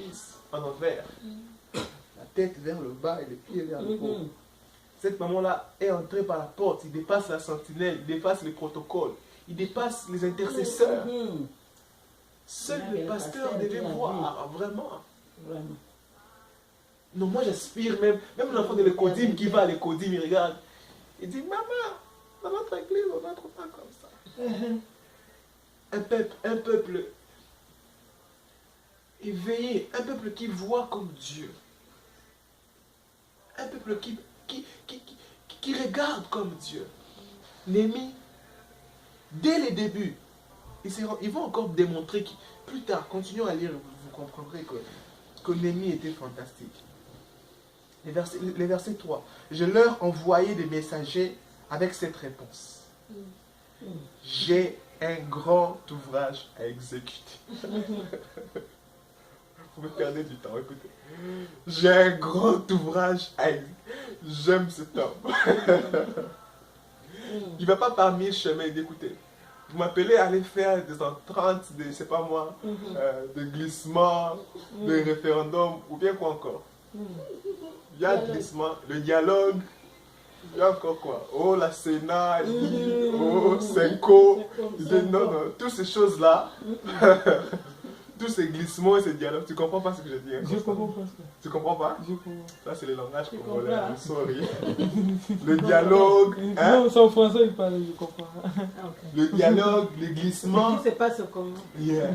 l'église en envers. La tête vers le bas et les pieds vers le haut. Cette maman-là est entrée par la porte, il dépasse la sentinelle, il dépasse les protocoles, il dépasse les intercesseurs. Seul le pasteur devait voir, vraiment. Non, moi j'aspire même l'enfant de l'écodime qui va à l'écodime, il regarde. Il dit, maman, dans notre église, on n'entre pas comme ça. Un peuple éveillé, un peuple qui voit comme Dieu. Un peuple qui regarde comme Dieu. Néhémie, dès les débuts, ils vont encore démontrer, plus tard, continuons à lire, vous comprendrez que Néhémie était fantastique. Le verset 3. Je leur envoyais des messagers avec cette réponse. J'ai un grand ouvrage à exécuter. Vous me perdez du temps, écoutez. J'ai un grand ouvrage à exécuter. J'aime cet homme. Il ne va pas par mille chemins d'écouter. Vous m'appelez à aller faire des entrantes, je ne sais pas moi, de glissement, de référendum, ou bien quoi encore. Il y a le glissement, le dialogue, il y a encore quoi. Oh, la Sénat, oh, Senko. Non, toutes ces choses-là, tous ces glissements et ces dialogues, tu comprends pas ce que je dis? Je comprends pas. Tu comprends pas? Je comprends. Ça, c'est le langage congolais, I'm sorry. Le dialogue. Non, c'est en français, il parle, je comprends. Le dialogue, les glissements. Ce qui se passe comment? Yeah.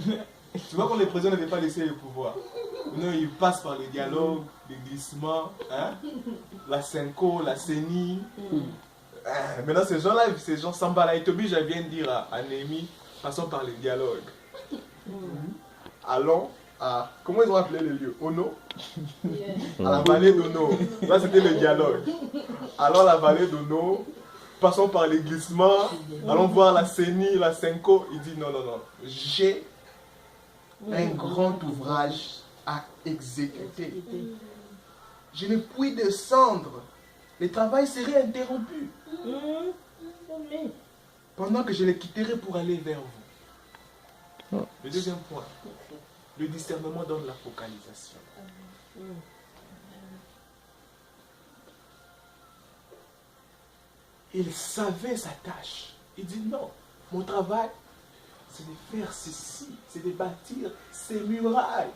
Tu vois quand les présidents n'avaient pas laissé le pouvoir. Non, ils passent par le dialogue, les glissements, hein? La Senko, la CENI. Maintenant, ces gens-là, ces gens Sambala et Tobi, je viens de dire à Néhémie, passons par le dialogue. Allons à... Comment ils ont appelé les lieux? Ono? À la vallée d'Ono. Là, c'était le dialogue. Allons à la vallée d'Ono, passons par les glissements, allons voir la CENI, la Senko. Il dit non, non, non. J'ai un grand ouvrage à exécuter. Je ne puis descendre. Le travail serait interrompu. Pendant que je les quitterai pour aller vers vous. Le deuxième point. Le discernement donne la focalisation. Il savait sa tâche. Il dit non, mon travail, c'est de faire ceci, c'est de bâtir ces murailles.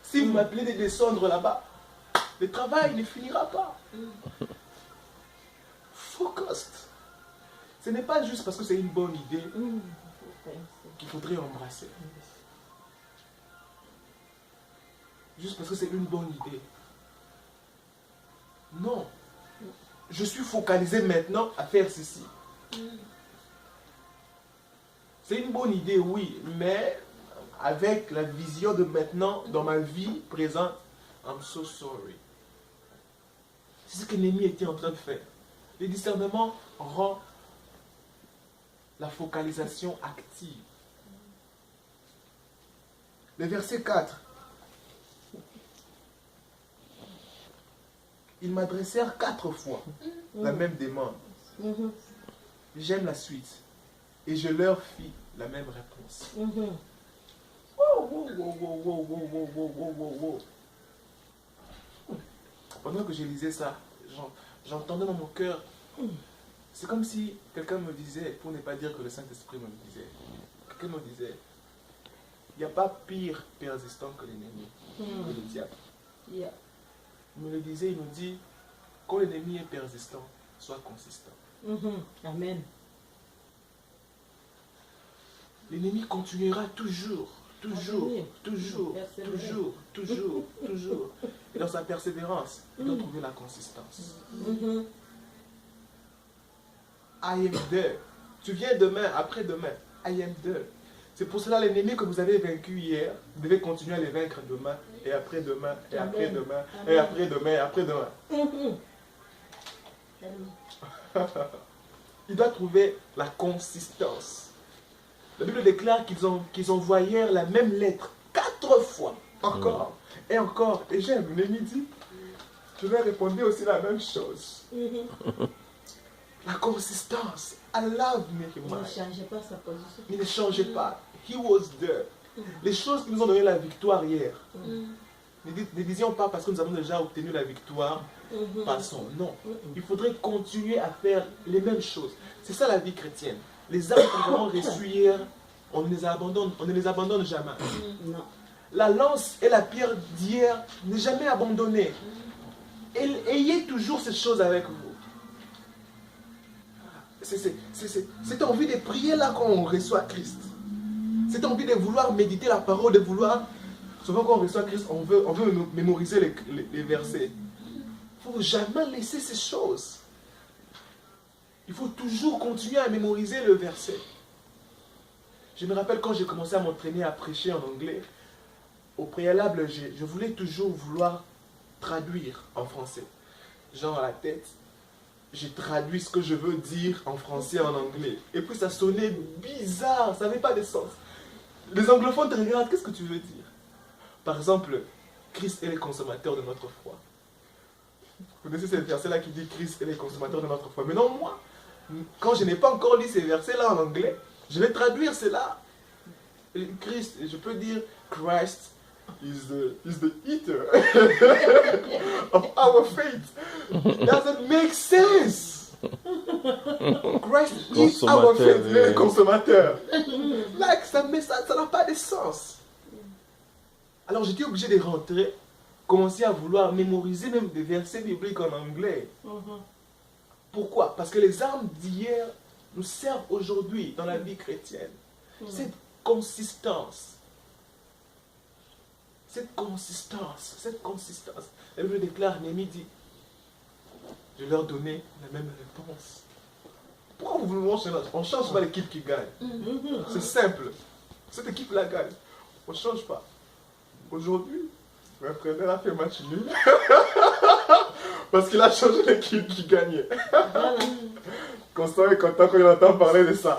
Si vous m'appelez de descendre là-bas, le travail ne finira pas. Focused. Ce n'est pas juste parce que c'est une bonne idée qu'il faudrait embrasser. Juste parce que c'est une bonne idée. Non. Je suis focalisé maintenant à faire ceci. C'est une bonne idée, oui, mais avec la vision de maintenant, dans ma vie présente, I'm so sorry. C'est ce que Néhémie était en train de faire. Le discernement rend la focalisation active. Le verset 4. Ils m'adressèrent 4 fois la même demande. J'aime la suite. Et je leur fis la même réponse. Pendant que je lisais ça, j'entendais dans mon cœur, c'est comme si quelqu'un me disait, pour ne pas dire que le Saint-Esprit me le disait, quelqu'un me disait, il n'y a pas pire persistant que l'ennemi, que le diable. Il me le disait, il me dit, quand l'ennemi est persistant, sois consistant. Amen. L'ennemi continuera toujours. Et dans sa persévérance, il doit trouver la consistance. I am there. Tu viens demain, après-demain. I am there. C'est pour cela l'ennemi que vous avez vaincu hier, vous devez continuer à les vaincre demain, et après-demain, et après-demain, et après-demain, et après-demain. Il doit trouver la consistance. La Bible déclare qu'ils envoyèrent la même lettre 4 fois, encore, et encore. Et j'aime, l'ennemi dit, je vais répondre aussi la même chose. La consistance. I love Nehemiah. Il ne changeait pas sa position. Il ne changeait pas. He was there. Les choses qui nous ont donné la victoire hier. Ne disions pas parce que nous avons déjà obtenu la victoire, passons. Non. Il faudrait continuer à faire les mêmes choses. C'est ça la vie chrétienne. Les armes que nous avons reçues hier, on ne les abandonne jamais. Non. La lance et la pierre d'hier n'est jamais abandonnée. Ayez toujours ces choses avec vous. C'est envie de prier là quand on reçoit Christ. C'est envie de vouloir méditer la parole, de vouloir... Souvent quand on reçoit Christ, on veut mémoriser les versets. Il ne faut jamais laisser ces choses. Il faut toujours continuer à mémoriser le verset. Je me rappelle quand j'ai commencé à m'entraîner à prêcher en anglais, au préalable, je voulais toujours vouloir traduire en français. Genre à la tête, j'ai traduit ce que je veux dire en français en anglais. Et puis ça sonnait bizarre, ça n'avait pas de sens. Les anglophones te regardent, qu'est-ce que tu veux dire? Par exemple, Christ est le consommateur de notre foi. Vous connaissez ce verset-là qui dit Christ est le consommateur de notre foi. Mais non, moi, quand je n'ai pas encore lu ces versets-là en anglais, je vais traduire cela. Christ, je peux dire Christ is the eater of our faith. It doesn't make sense. Christ eats our faith, le consommateur. Like, ça n'a pas de sens. Alors j'étais obligé de rentrer, commencer à vouloir mémoriser même des versets bibliques en anglais. Pourquoi? Parce que les armes d'hier nous servent aujourd'hui dans la vie chrétienne. Cette consistance. Elle me déclare, Néhémie dit, je leur donnais la même réponse. Pourquoi vous voulez changer? On ne change pas l'équipe qui gagne. C'est simple. Cette équipe-là gagne. On ne change pas. Aujourd'hui, l'entraîneur a fait match nul. Parce qu'il a changé l'équipe qui gagnait. Constant est content quand il entend parler de ça.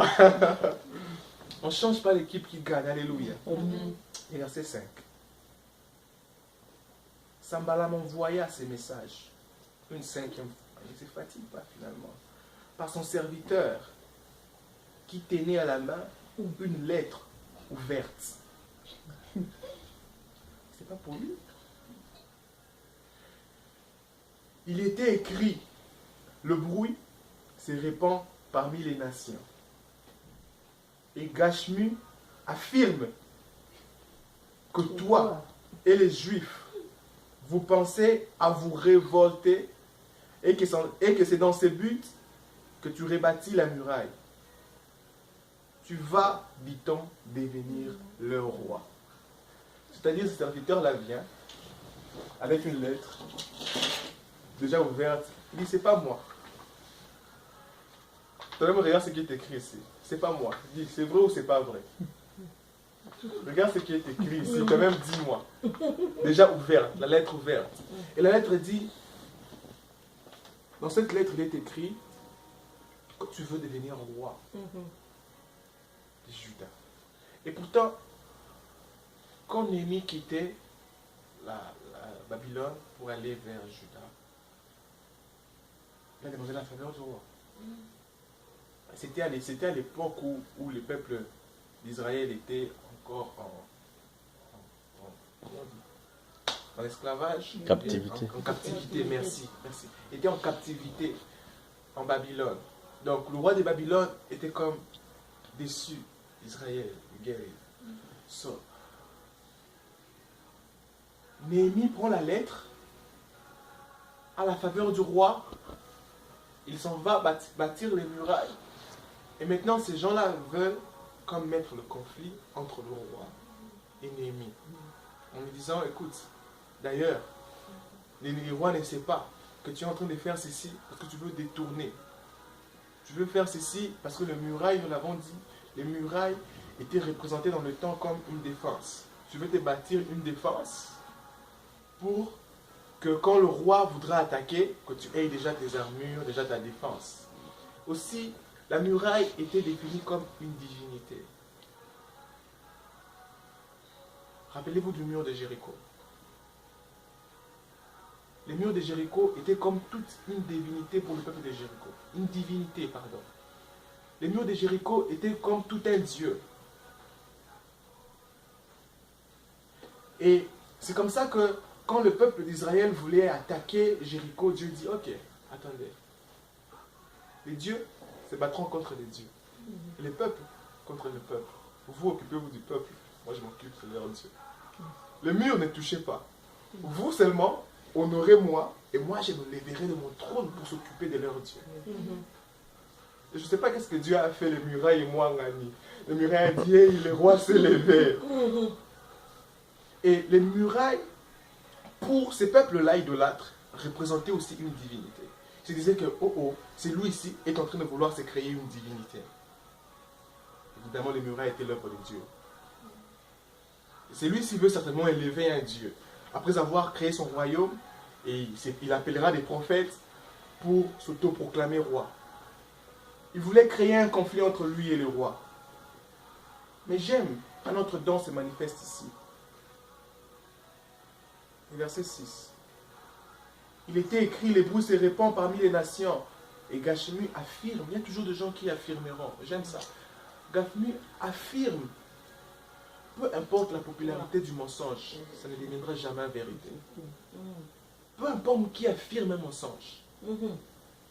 On ne change pas l'équipe qui gagne. Alléluia. Et verset 5. Sambala m'envoya ces messages. Une cinquième fois. Il ne se fatigue pas finalement. Par son serviteur qui tenait à la main une lettre ouverte. C'est pas pour lui. Il était écrit, le bruit se répand parmi les nations. Et Gashmu affirme que toi et les Juifs, vous pensez à vous révolter et que c'est dans ce but que tu rebâtis la muraille. Tu vas, dit-on, devenir le roi. C'est-à-dire, ce serviteur-là vient avec une lettre déjà ouverte. Il dit, c'est pas moi. Toi même regarde ce qui est écrit ici. C'est pas moi. Il dit, c'est vrai ou c'est pas vrai? Regarde ce qui est écrit ici. Quand même, dis-moi. Déjà ouverte, la lettre ouverte. Et la lettre dit, dans cette lettre, il est écrit que tu veux devenir roi de Juda. Et pourtant, quand Néhémie quittait la Babylone pour aller vers Juda, il a demandé la faveur du roi. C'était à l'époque où le peuple d'Israël était encore en esclavage. Captivité. En captivité, merci. Il était en captivité en Babylone. Donc le roi de Babylone était comme déçu d'Israël, guerrier. Néhémie prend la lettre à la faveur du roi. Il s'en va bâtir les murailles. Et maintenant, ces gens-là veulent comme mettre le conflit entre le roi et Néhémie. En lui disant, écoute, d'ailleurs, le roi ne sait pas que tu es en train de faire ceci parce que tu veux détourner. Tu veux faire ceci parce que les murailles, nous l'avons dit, les murailles étaient représentées dans le temps comme une défense. Tu veux te bâtir une défense pour que quand le roi voudra attaquer, que tu aies déjà tes armures, déjà ta défense. Aussi, la muraille était définie comme une divinité. Rappelez-vous du mur de Jéricho. Les murs de Jéricho étaient comme toute une divinité pour le peuple de Jéricho. Une divinité, pardon. Les murs de Jéricho étaient comme tout un dieu. Et c'est comme ça que quand le peuple d'Israël voulait attaquer Jéricho, Dieu dit, ok, attendez. Les dieux se battront contre les dieux. Et les peuples contre le peuple. Vous occupez-vous du peuple. Moi, je m'occupe de leur Dieu. Le mur ne touchez pas. Vous seulement, honorez-moi, et moi, je me lèverai de mon trône pour s'occuper de leur Dieu. Je ne sais pas qu'est-ce que Dieu a fait, les murailles et moi, Ngani. Les murailles a dit, hey, le roi s'est levé. Et les murailles, pour ces peuples-là idolâtres, représentaient aussi une divinité. Je disais que, c'est lui ici est en train de vouloir se créer une divinité. Évidemment, les murailles étaient l'œuvre de Dieu. C'est lui ici veut certainement élever un Dieu. Après avoir créé son royaume, et il appellera des prophètes pour s'auto-proclamer roi. Il voulait créer un conflit entre lui et le roi. Mais j'aime qu'un autre don se manifeste ici. Verset 6. Il était écrit, l'hébreu se répand parmi les nations. Et Gashmu affirme, il y a toujours des gens qui affirmeront. J'aime ça. Gashmu affirme, peu importe la popularité du mensonge, ça ne deviendra jamais vérité. Peu importe qui affirme un mensonge,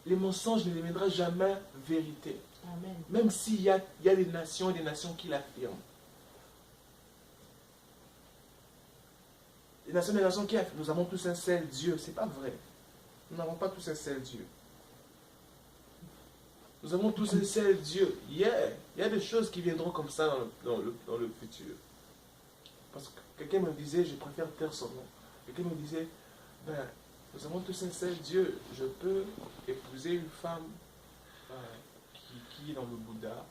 les mensonges ne deviendront jamais vérité. Amen. Même s'il y a des nations et des nations qui l'affirment. Les nations et des nations qui affirment, nous avons tous un seul Dieu. Ce n'est pas vrai. Nous n'avons pas tous un seul Dieu. Nous avons tous un seul Dieu. Il y a des choses qui viendront comme ça dans le futur. Parce que quelqu'un me disait, je préfère taire son nom. Quelqu'un me disait, nous avons tous un seul Dieu. Je peux épouser une femme qui est dans le Bouddha,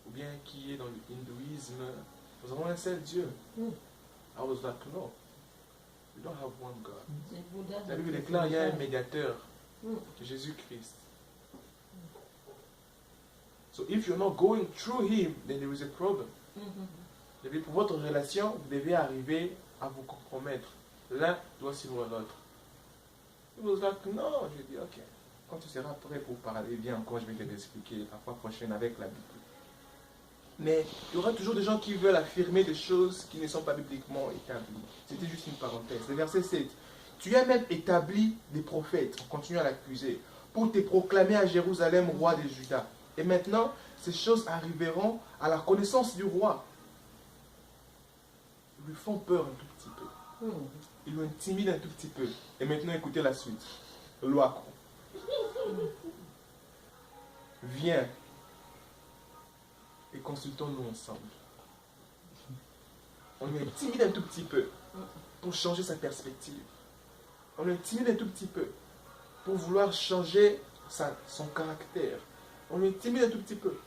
ou bien qui est dans l'hindouisme. Nous avons un seul Dieu. I was like, no, we don't have one God. La Bible déclare qu'il y a un médiateur, Jésus-Christ. So if you're not going through him, then there is a problem. Pour votre relation, vous devez arriver à vous compromettre. L'un doit suivre l'autre. He was like, non, je dis, ok. Quand tu seras prêt pour parler, viens encore, je vais te l'expliquer la fois prochaine avec la Bible. Mais il y aura toujours des gens qui veulent affirmer des choses qui ne sont pas bibliquement établies. C'était juste une parenthèse. Le verset 7. Tu as même établi des prophètes, on continue à l'accuser, pour te proclamer à Jérusalem roi de Juda. Et maintenant, ces choses arriveront à la connaissance du roi. Ils lui font peur un tout petit peu. Ils l'intimident un tout petit peu. Et maintenant, écoutez la suite. Loaco. Viens et consultons-nous ensemble. On l'intimide un tout petit peu pour changer sa perspective. On l'intimide un tout petit peu pour vouloir changer son caractère. On l'intimide un tout petit peu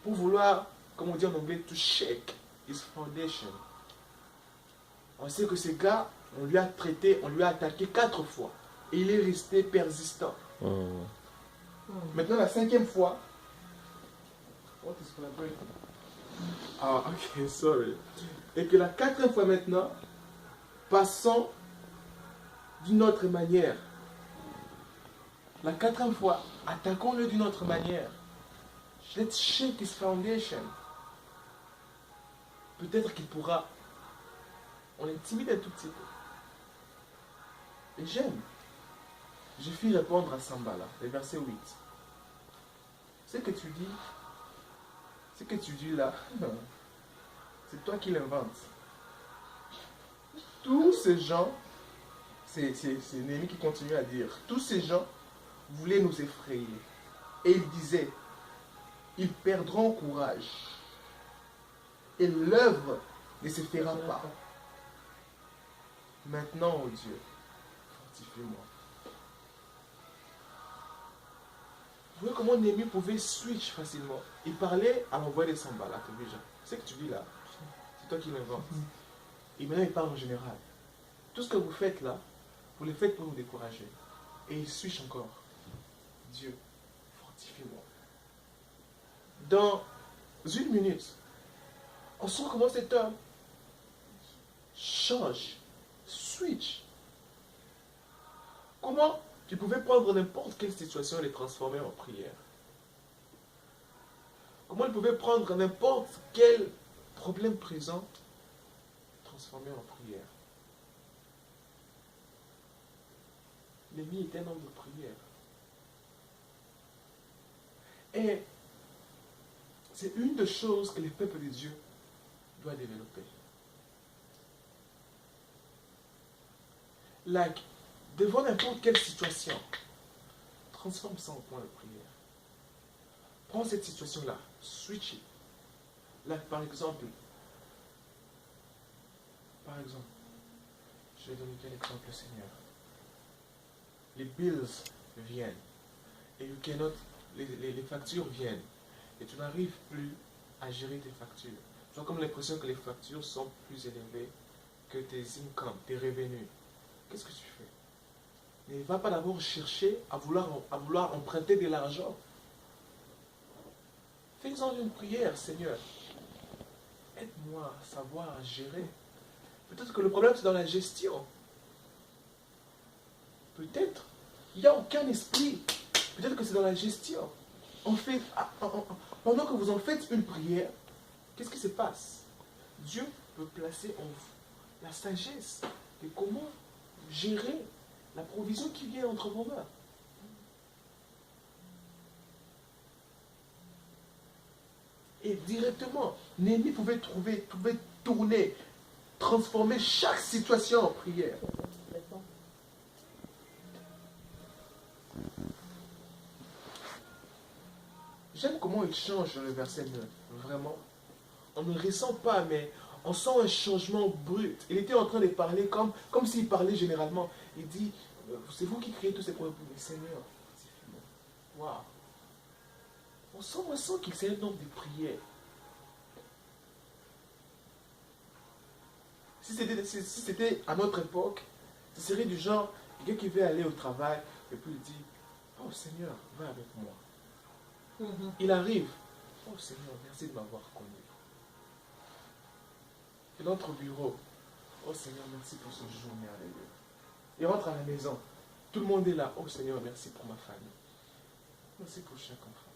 pour vouloir, comme on dit en anglais, to shake his foundation. On sait que ce gars, on lui a traité, on lui a attaqué 4 fois. Et il est resté persistant. Maintenant, la 5e fois. What is collaborating? Ah, ok, sorry. Et que la 4e fois maintenant, passons d'une autre manière. La 4e fois, attaquons-le d'une autre manière. Let's shake his foundation. Peut-être qu'il pourra. On l'intimide un tout petit peu. Et j'aime. Je fis répondre à Sambala, le verset 8. Ce que tu dis là, c'est toi qui l'inventes. Tous ces gens, c'est Néhémie qui continue à dire, tous ces gens voulaient nous effrayer. Et ils disaient, ils perdront courage. Et l'œuvre ne se fera pas. Maintenant, oh Dieu, fortifie-moi. Vous voyez comment Néhémie pouvait switch facilement. Il parlait à l'envoyé de Sambala, déjà. C'est ce que tu dis là, c'est toi qui l'inventes. Et maintenant, il parle en général. Tout ce que vous faites là, vous le faites pour nous décourager. Et il switch encore. Dieu, fortifie-moi. Dans 1 minute, on sent comment cet homme change, switch. Comment tu pouvais prendre n'importe quelle situation et les transformer en prière? Comment il pouvait prendre n'importe quel problème présent, transformer en prière? Néhémie était un homme de prière. Et c'est une des choses que les peuples de Dieu doivent développer. Like, devant n'importe quelle situation, transforme ça en point de prière. Prends cette situation-là, switch it. Là, par exemple, je vais donner quel exemple, Seigneur. Les bills viennent et les factures viennent et tu n'arrives plus à gérer tes factures. Tu as comme l'impression que les factures sont plus élevées que tes incomes, tes revenus. Qu'est-ce que tu fais? Ne va pas d'abord chercher à vouloir emprunter de l'argent. Fais-en une prière, Seigneur. Aide-moi à savoir gérer. Peut-être que le problème c'est dans la gestion. Peut-être. Il n'y a aucun esprit. Peut-être que c'est dans la gestion. Pendant que vous en faites une prière, qu'est-ce qui se passe? Dieu peut placer en vous la sagesse de comment gérer la provision qui vient entre vos mains. Et directement, Néhémie pouvait tourner, transformer chaque situation en prière. J'aime comment il change dans le verset 9. Vraiment. On ne ressent pas, mais on sent un changement brut. Il était en train de parler comme s'il parlait généralement. Il dit, c'est vous qui créez tous ces problèmes. Seigneur, waouh. On sent qu'il c'est un homme de prière. Si c'était à notre époque, ce serait du genre, quelqu'un qui veut aller au travail, et puis il dit, oh Seigneur, va avec moi. Il arrive, oh Seigneur, merci de m'avoir connu. Il entre au bureau, oh Seigneur, merci pour ce jour merveilleux. Il rentre à la maison, tout le monde est là, oh Seigneur, merci pour ma famille. Merci pour chaque enfant.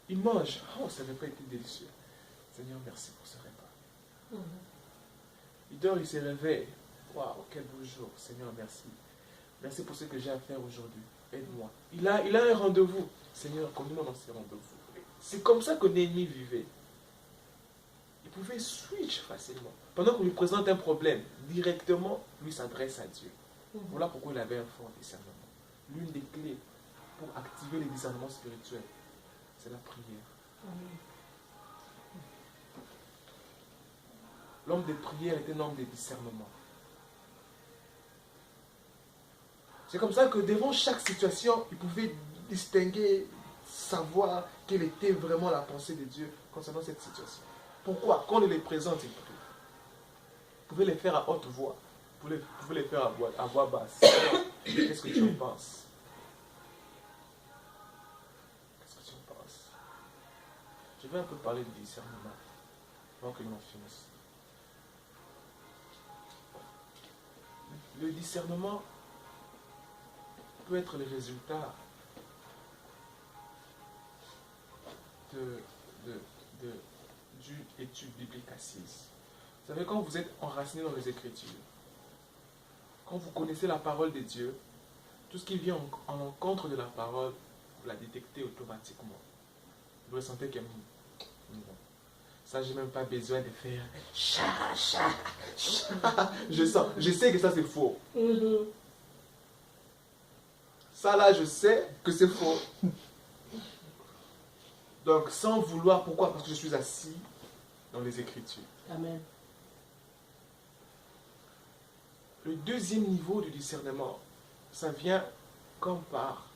Il mange, oh ça n'a pas été délicieux. Seigneur, merci pour ce repas. Il dort, il se réveille. Waouh, quel beau jour. Seigneur, merci. Merci pour ce que j'ai à faire aujourd'hui. Aide-moi. Il a un rendez-vous. Seigneur, conduis-moi dans ces rendez-vous. C'est comme ça que Néhémie vivait. Il pouvait switch facilement. Pendant qu'on lui présente un problème, directement, lui s'adresse à Dieu. Voilà pourquoi il avait un fort discernement. L'une des clés pour activer les discernements spirituels, c'est la prière. L'homme de prière était un homme de discernement. C'est comme ça que devant chaque situation, il pouvait distinguer, savoir quelle était vraiment la pensée de Dieu concernant cette situation. Pourquoi? Quand on les présente, il prie. Vous pouvez les faire à haute voix. Vous pouvez les faire à voix basse. Qu'est-ce que tu en penses? Qu'est-ce que tu en penses? Je vais un peu parler du discernement avant que l'on finisse. Le discernement peut être le résultat d'une étude biblique assise. Vous savez, quand vous êtes enraciné dans les Écritures, quand vous connaissez la parole de Dieu, tout ce qui vient en encontre de la parole, vous la détectez automatiquement. Vous ressentez que non. Ça, j'ai même pas besoin de faire je sais que ça c'est faux. Ça là, je sais que c'est faux. Donc, sans vouloir, pourquoi? Parce que je suis assis dans les Écritures. Amen. Le deuxième niveau du discernement, ça vient comme par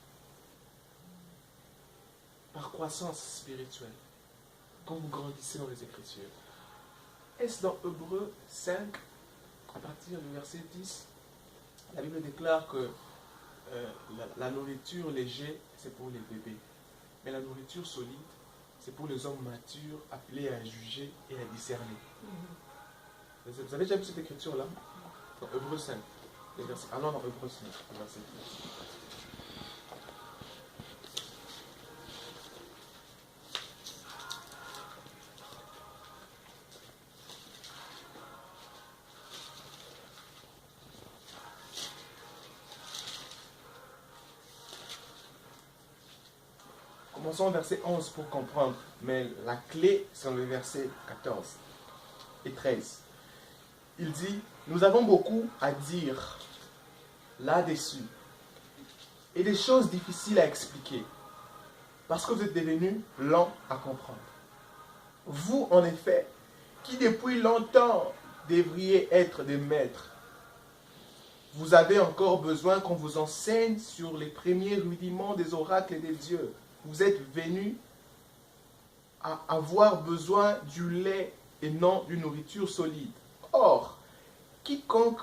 croissance spirituelle. Quand vous grandissez dans les Écritures. Est-ce dans Hébreux 5, à partir du verset 10, la Bible déclare que la nourriture légère, c'est pour les bébés. Mais la nourriture solide, c'est pour les hommes matures, appelés à juger et à discerner. Vous avez déjà vu cette écriture-là? Dans Hébreux 5, allons dans Hébreux 5, le verset 10. commençons au verset 11 pour comprendre. Mais la clé, c'est le verset 14 et 13. Il dit, nous avons beaucoup à dire là-dessus. Et des choses difficiles à expliquer. Parce que vous êtes devenus lents à comprendre. Vous, en effet, qui depuis longtemps devriez être des maîtres, vous avez encore besoin qu'on vous enseigne sur les premiers rudiments des oracles des dieux. Vous êtes venus à avoir besoin du lait et non d'une nourriture solide. Or, quiconque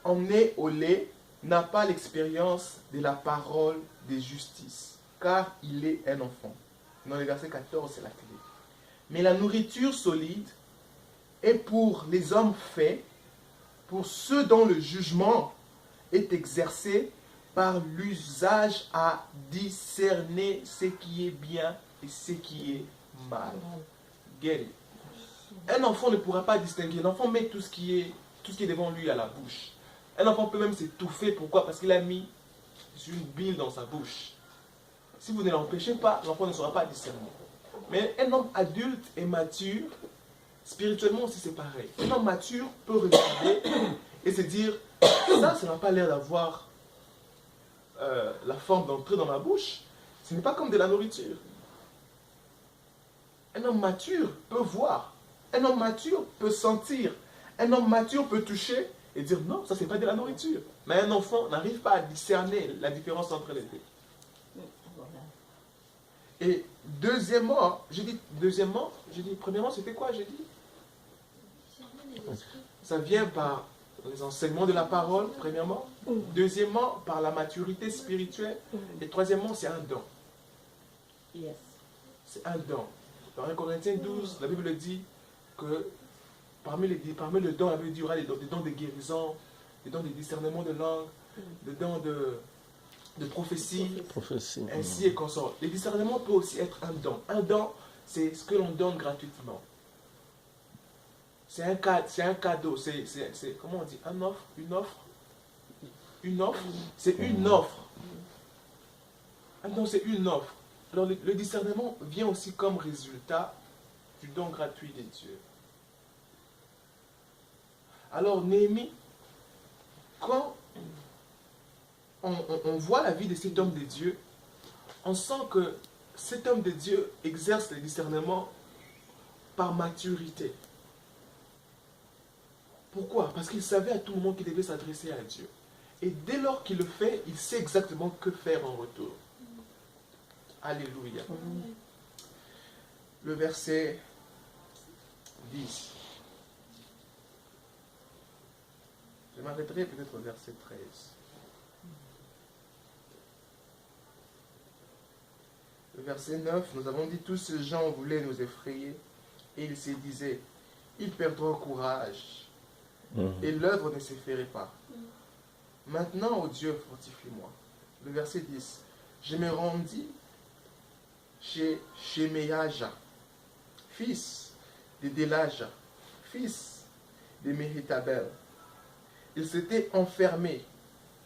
en est au lait n'a pas l'expérience de la parole de justice, car il est un enfant. Dans le verset 14, c'est la clé. Mais la nourriture solide est pour les hommes faits, pour ceux dont le jugement est exercé par l'usage à discerner ce qui est bien et ce qui est mal. Guéri. Un enfant ne pourra pas distinguer. L'enfant met tout ce qui est devant lui à la bouche. Un enfant peut même s'étouffer. Pourquoi? Parce qu'il a mis une bile dans sa bouche. Si vous ne l'empêchez pas, l'enfant ne saura pas discerner. Mais un homme adulte et mature, spirituellement aussi c'est pareil. Un homme mature peut regarder et se dire, ça n'a pas l'air d'avoir la forme d'entrer dans ma bouche. Ce n'est pas comme de la nourriture. Un homme mature peut voir. Un homme mature peut sentir. Un homme mature peut toucher et dire non, ça c'est pas de la nourriture. Mais un enfant n'arrive pas à discerner la différence entre les deux. Et deuxièmement, premièrement, c'était quoi, j'ai dit? Ça vient par les enseignements de la parole, premièrement. Deuxièmement, par la maturité spirituelle. Et troisièmement, c'est un don. Yes. C'est un don. Dans 1 Corinthiens 12, la Bible dit que parmi le don, la Bible dit, il y aura des dons de guérison, des dons de discernement de langue, des dons de prophétie, ainsi et consort. Le discernement peut aussi être un don. Un don, c'est ce que l'on donne gratuitement. C'est un cadeau, c'est comment on dit, une offre, c'est une offre. Un don, c'est une offre. Alors le discernement vient aussi comme résultat du don gratuit de Dieu. Alors Néhémie, quand on voit la vie de cet homme de Dieu, on sent que cet homme de Dieu exerce le discernement par maturité. Pourquoi? Parce qu'il savait à tout moment qu'il devait s'adresser à Dieu. Et dès lors qu'il le fait, il sait exactement que faire en retour. Alléluia. Le verset 10. Je m'arrêterai peut-être au verset 13. Le verset 9, nous avons dit, tous ces gens voulaient nous effrayer, et ils se disaient, ils perdront courage, et l'œuvre ne se ferait pas. Maintenant, ô Dieu, fortifie-moi. Le verset 10, je me rendis chez Shemeyaja, fils de Delaja, fils de Mehétabel. Il s'était enfermé